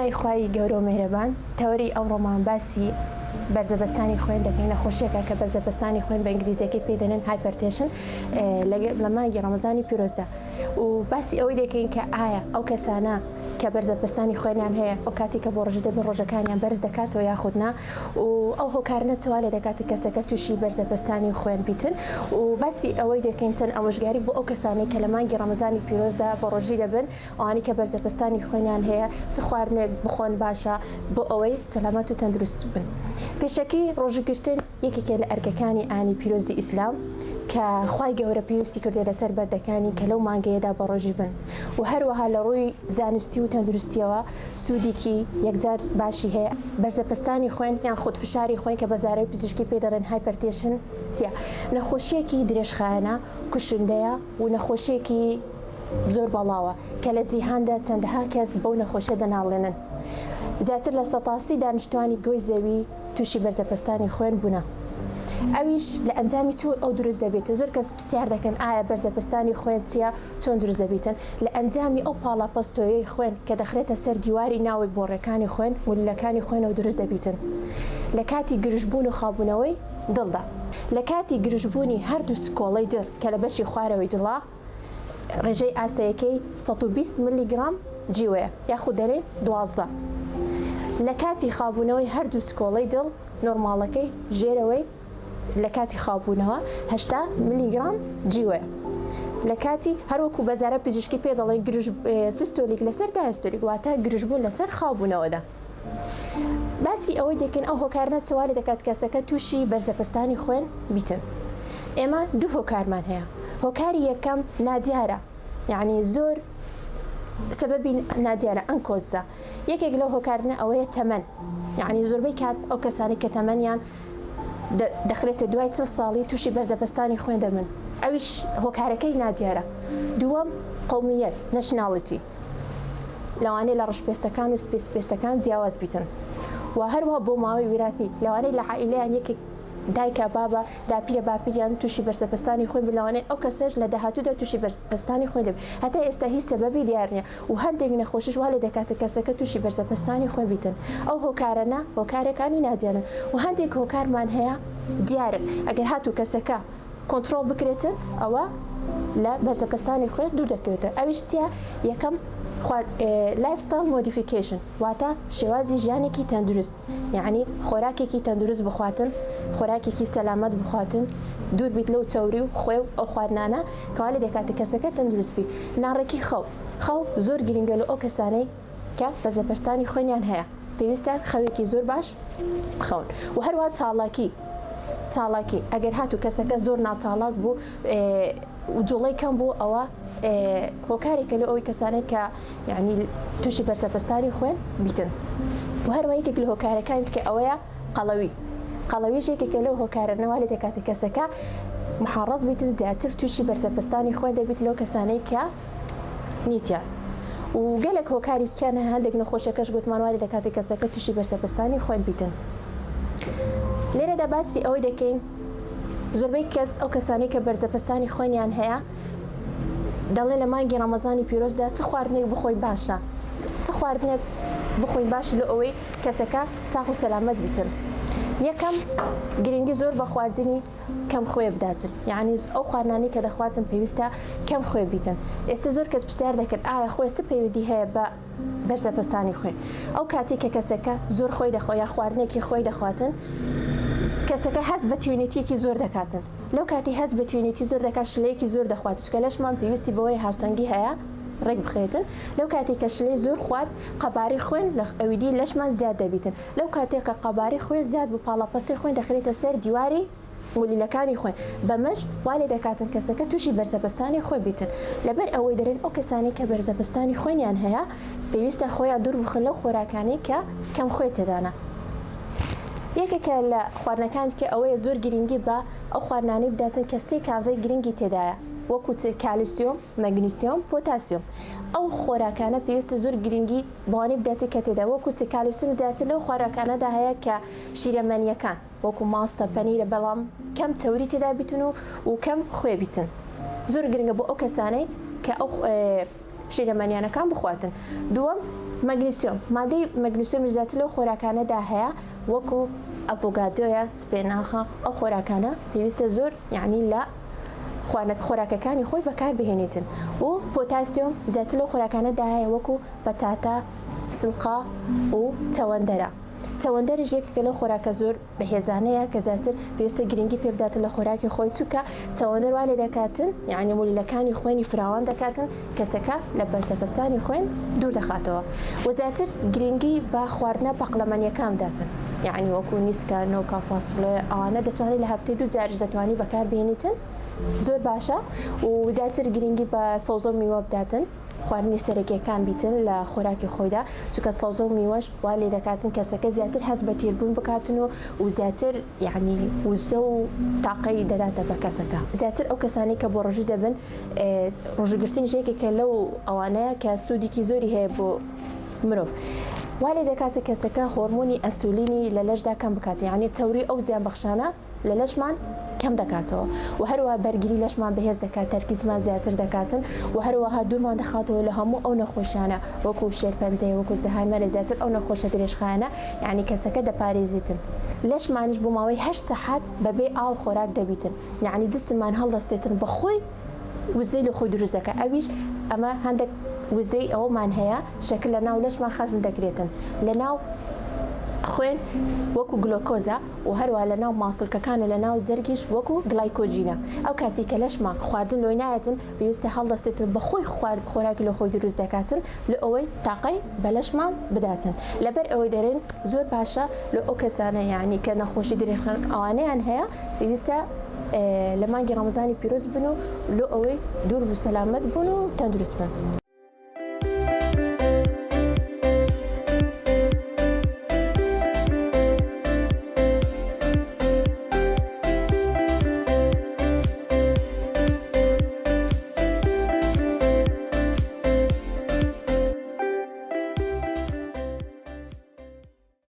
ناوی خوای گەورە و میهرەبان تەوەری ئەمڕۆمان باسی بەرزەبەستانی خوێن دەکەین خۆشیێکە کە بەرزەبەستانی خوێن بە ئینگلیزیەکەی پێ دەنێن هایپەرتێشن لە مانگی ڕەمەزانی پیرۆزدا و باسی ئەوەی دەکەین کە ئایا ئەو کەسانە کە بەرزەبەستانی خوێنیان هەیە ئەو کاتی کە بۆ ڕۆژە دەبن ڕۆژەکانیان بەرز دەکاتەوە یاخودنا و ئەو هۆکارانە چوا لێ دەکات کەسەکە تووشی بەرزەبەستانی خوێن بیتن و باسی ئەوەی دەکەین چەند ئامۆژگاری بۆ ئەو کەسانی کە لە مانگی ڕەمەزانی پیرۆزدا بۆ ڕۆژی دەبن ئەوانی کە بەرزەبەستانی خوێنیان هەیە چ خواردنێک بخۆن باشە بۆ ئەوەی سەلامەت و تەندروست بن. پێشەکی ڕۆژگرتن یەکێکە لە ئەرکەکانی ئانی پیرۆزی ئیسلام کە خوای گەورە پێویستی کردێ لەسەر بەردەکانی کە لەو مانگەیەدا بە ڕۆژی بن و هەروەها لە ڕووی زانستی و تەندروستیەوە سوودێکی یەکجار باشی هەیە. بەرزەپستانی خوێن یان خودفشاری خوێن کە بەزارەی پزیشکی پێ دەڵێن هایپەرتێشن چیە؟ نەخۆشیەکی درێژخایەنە کوشندەیە و نەخۆشیەکی زۆر بەڵاوە کە لە جیهاندا چەندەها کەس بەو نەخۆشیە دەناڵێنن. زیاتر لە 180 دانیشتوانی گۆی زەوی تووشی بەرزەپستانی خوێن بوونە. ئەویش لە ئەنجامی تو ئەو دروست دەبێتە. زۆر کەس پرسیار دەکەن ئایا بەرزەپستانی خوێن چیە چۆن دروست دەبێتن لە ئەنجامی ئەو پاڵاپەستۆیەی خوێن کە دەخرێتە سەر دیواری ناوی بۆڕەکانی خوێن مولەکانی خوێنەوە دروست دەبێتن لە کاتی گرژبوون و خابوونەوەی دڵدا. لە کاتی گرژبوونی هەردوو سکۆڵەی دڵ کە لە بەشی خوارەوەی دڵا ڕێژەی ئاسایەکەی 120 میلیگرام جیوەیە یاخود دەڵێن 12. لە کاتی خابوونەوەی هەردوو سکۆڵەی دڵ نۆرماڵەکەی ژێرەوەی لە کاتی خاپوونەوە 80 میلیگرام جیوەیە. لە کاتی هەروەکو بەزارە پزیشکی پێ دەڵێن سیستۆلیک لەسەر دایستۆلیک واتە گرژبوون لەسەر خاوبوونەوەدا. باسی ئەوەی دەکەن ئەو هۆکارانە چوالە دەکات کەسەکە تووشی بەرزەپستانی خوێن بیتن. ئێمە دوو هۆکارمان هەیە. هۆکاری یەکەم نادیارە یعنی زۆر سببی نادیارە ئەنکۆزە. یەکێک لەو هۆکارنە ئەوەیە تەمەن یعنی زۆربەی کات ئەو کەسانی کە تەمەنیان دەخرێتە دوای 40 ساڵی تووشی بەرزەپستانی خوێن دەبن ئەویش هۆکارەکەی نادیارە. دووەم قەومیەت نەشناڵیتی لەوانەیە لە ڕەشپێستەکان و سپێستەکان جیاواز بیتن و هەروەها بۆ ماوەی وراثی لەوانەیە لە عائیلەیان یەکێک دایکە بابە داپیرە باپیریان تووشی بەرزەپستانی خوێن لەوانەیە ئەو کەسەش لە داهاتوودا تووشی بەرزەپستانی خوێن دەبێت هەتا ئێستا هیچ سەبەبی دیار نییە و هەندێک نەخۆشیش وا لێ دەکاتە کەسەکە تووشی بەرزەپستانی خوێن بیتن. ئەو هۆکارانە هۆکارەکانی نادیارن و هەندێک هۆکارمان هەیە دیارن ئەگەر هاتوو کەسەکە کۆنتڕۆڵ بکرێتن ئەوە لە بەرزەپستانی خوێن دوور دەکەوێتە. ئەویش چیە؟ یەکەم لایفستایل مۆدیفیکیشن واتە شێوازی ژیانێکی تەندروست یعنی خۆراکێکی تەندروست بخواتن خۆراکێکی سەلامەت بخواتن دوور بیت لەو چاوری و خۆێ و ئەو خواردنانە کەوا لێ دەکاتە کەسەکە تەندروست بی. ناڕێکی خەو زۆر گرنگە لە ئەو کەسانەی کە بەرزەپستانی خوێنیان هەیە پێویستە خەوێکی زۆر باش بخەون و هەروەها چاڵاکی ئەگەر هاتوو کەسەکە زۆر ناچاڵاک بوو جوڵەی کەم بوو ئەوە هۆکارێکە لە ئەوی کەسانێک کە یعنی تووشی بەرزەپستانی خوێن بیتن و هەروەها یەکێک لە هۆکارەکان کە ئەوەیە قەڵەویش یەکێکە لەو هۆکارانەوە لێ دەکاتە کەسەکە محەڕەز بیتن زیاتر تووشی بەرزەپستانی خوێن دەبێت لەو کەسانەی کە نیتیان و گەلێک هۆکاری کیانە هەندێک نەخۆشەکەش گوتمان وا لێ دەکاتە کەسەکە تووشی بەرزەپستانی خوێن بیتن. لێرەدا باسی ئەوەی دەکەین زۆربەی کەس ئەو کەسانی کە بەرزەپستانی خوێنیان هەیە دەڵێ لە مانگی ڕەمەزانی پیرۆزدا چ خواردنێک بخۆی باشە چ خواردنێک بخۆی باش لە ئەوەی کەسەکە ساغ و سەلامەت بیتن. یەکەم گرنگی زۆر بە خواردنی کەم خۆی بداتن یعنی ئەو خواردنانی کە دەخواتن پێویستە کەم خۆی بیتن. ئێستا زۆر کەس پرسیار دەکرد ئایا خۆی چ پەیوەندی هەیە بە بەرزەپستانی خوێن؟ ئەو کاتی کە کەسەکە زۆر خۆی دەخۆ یا خواردنێکی خۆی دەخواتن کەسەکە هەست بە توێنێتیەکی زۆر دەکاتن لەو کاتی هەست بە توێنێتی زۆر دەکات شلەیەکی زۆر دەخوات چکە لەشمان پێویستی بەوەی هاوسەنگی هەیە ڕێک بخێتن لەو کاتێک کە شلەی زۆر خوارد قەباری خوێن لە ئەویدی لەشمان زیاد دەبیتن لەو کاتێک کە قەباری خوێن زیاد بوو پاڵاپەستی خوێن دەخرێتە سەر دیواری مولەکانی خوێن بەمەش وا لێ دەکاتن کەسەکە تووشی بەرزەپستانی خوێن بیتن. لەبەر ئەوەی دەرێن ئەو کەسانی کە بەرزەپستانی خوێنیان هەیە پێویستە خۆیان دوور بخن لەو خۆراکانی کە کەم خۆی تێدانە. یەکێکە لە خواردنەکان کە ئەوەیە زۆر گرنگی بە ئەو خواردنانەی بداتن کە سێ کازەی گرنگی تێدایە وەکو کالیسیۆم مەگنیسیۆم پۆتاسیۆم. ئەو خۆراکانە پێویستە زۆر گرنگی بەوانەی بداتێ کە تێدا وەکو کالیسیۆم زیاتر لەو خواراکانەدا هەیە کە شیرەمەنیەکان وەکو ماستە پەنیرە بەڵام کەم چەوری تێدا بیتن و کەم خوێ بیتن. زۆر گرنگە بۆ ئەو کەسانەی کە ئەو شیرەمەنیانەکان بخواتن. دووەم مەگنیسیۆم، مادەی مەگنیسیۆم زیاتر لەو خۆراکانەدا هەیە وەکو ئەڤۆکادۆیە، سپێناخە، ئەو خۆراکانە پێویستە زۆر یعنی لە خۆراکەکانی خۆی بەکار بهێنێتن. و پۆتاسیۆم زیاتر لەو خۆراکانەدا هەیە وەکو بەتاتە، سڵقا و چەوەندەرە. چەوەندەرش یەکێکە لەو خۆراکە زۆر بەهێزانەیە کە زیاتر پێویستە گرنگی پێ بداتە لە خۆراکی خۆی، چونکە چەوەندەر وا لێ دەکاتن یعنی مولەکانی خوێنی فراوان دەکاتن کەسەکە لە بەرزەپەستانی خوێن دوور دەخاتەوە. و زیاتر گرنگی بە خواردنە پەقلەمەنیەکان بداتن، یعنی وەکو نیسکە، نۆکە، فاسڵێ، ئەوانە دەتوانێت لە هەفتەی 2 جارش دەتوانی بەکار بهێنیتن، زۆر باشە. و زیاتر گرنگی بە سەوزە و میوە بداتن، خواردنی سەرەکیەکان بیتن لە خۆراکی خۆیدا، چونکە سەوزە و میوەش وا لێ دەکاتن کەسەکە زیاتر هەست بە تێربوون بکاتن و زیاتر یعنی وزە و تاقەی دەداتە بە کەسەکە. زیاتر ئەو کەسانی کە بۆ ڕۆژی دەبن، ڕۆژگرتنی ژێکێکە لەو ئەوانەیە کە سوودێکی زۆری هەیە بۆ مرۆڤ. وا لێ دەکاتە کەسەکە هۆرمۆنی ئەسولینی لە لەشدا کەم بکات، یعنی تەوری ئەو زیان بەخشانە لە لەشمان کەم دەکاتەوە، و هەروە بەرگری لەشمان بەهێز دەکات، تەرکیزمان زیاتر دەکاتن، و هەروەها دوورمان دەخاتەوە لە هەموو ئەو نەخۆشیانە وەکو شێرپەنجەی، وەکو زەهایمەرە، زیاتر ئەو نەخۆشە درێژخایانە یعنی کەسەکە دەپارێزیتن. لەشمانیش بۆ ماوەی 8 سەعات بەبێ ئاو خۆراک دەبیتن، یعنی دسمان هەڵدەستێتن بەخۆی وزەی لە خۆی دروست دەکات. ئەویش ئەمە هەندێک وزەی ئەومان هەیە شەکل لە ناو لەشمان خەزن دەکرێتن، لە ناو خوێن وەکو گلۆکۆزە، و هەروە لە ناو ماسڵکەکان و لە ناو جەرگیش وەکو گلایکۆژینە. ئەو کاتی کە لەشمان خواردن لۆی نایەتن پێویستە هەڵدەستێتن بەخۆی خۆراکی لە خۆی دروست دەکاتن لە ئەوەی تاقەی بە لەشمان بداتن. لەبەر ئەوەی دەرێن زۆر باشە لە ئەو کەسانە یعنی کە نەخۆشی درێژخان ئەوانەیان هەیە پێویستە لە مانگی ڕەمەزانی پیرۆز بن و لۆ ئەوەی دوور و سەلامەت بوون و تەندروست بن.